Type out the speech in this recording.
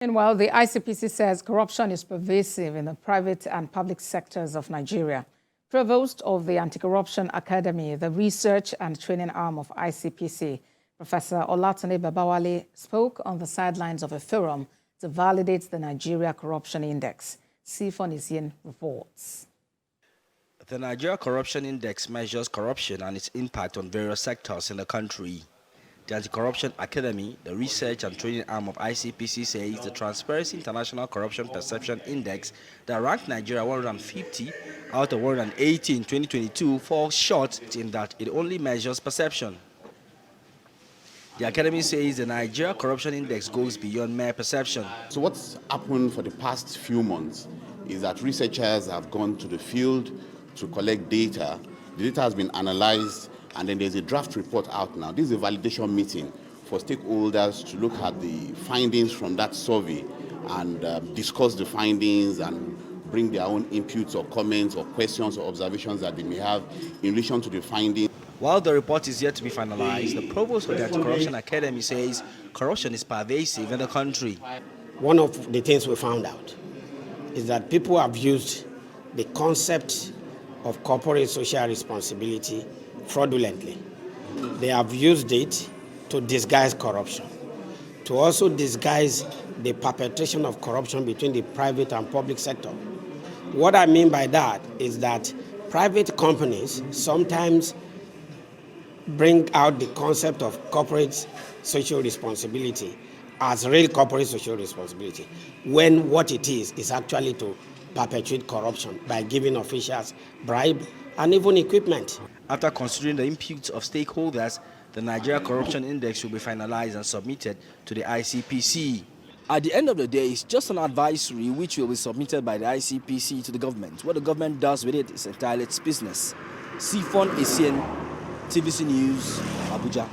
Meanwhile, the ICPC says corruption is pervasive in the private and public sectors of Nigeria. Provost of the Anti-Corruption Academy, the research and training arm of ICPC, Professor Olatunde Babawale, spoke on the sidelines of a forum to validate the Nigeria Corruption Index. Siphon reports. The Nigeria Corruption Index measures corruption and its impact on various sectors in the country. The Anti-Corruption Academy, the research and training arm of ICPC, says the Transparency International Corruption Perception Index that ranked Nigeria 150 out of 180 in 2022 falls short in that it only measures perception. The Academy says the Nigeria Corruption Index goes beyond mere perception. So what's happened for the past few months is that researchers have gone to the field to collect data. The data has been analyzed, and then there's a draft report out now. This is a validation meeting for stakeholders to look at the findings from that survey and discuss the findings and bring their own inputs or comments or questions or observations that they may have in relation to the findings. While the report is yet to be finalized, the Provost of the Anti-Corruption Academy says corruption is pervasive in the country. One of the things we found out is that people have used the concept of corporate social responsibility fraudulently. They have used it to disguise corruption, to also disguise the perpetration of corruption between the private and public sector. What I mean by that is that private companies sometimes bring out the concept of corporate social responsibility as real corporate social responsibility, when what it is actually to perpetuate corruption by giving officials bribe and even equipment. After considering the inputs of stakeholders, the Nigeria Corruption Index will be finalized and submitted to the ICPC. At the end of the day, it's just an advisory which will be submitted by the ICPC to the government. What the government does with it is entirely its business. Siphon, TVC News, Abuja.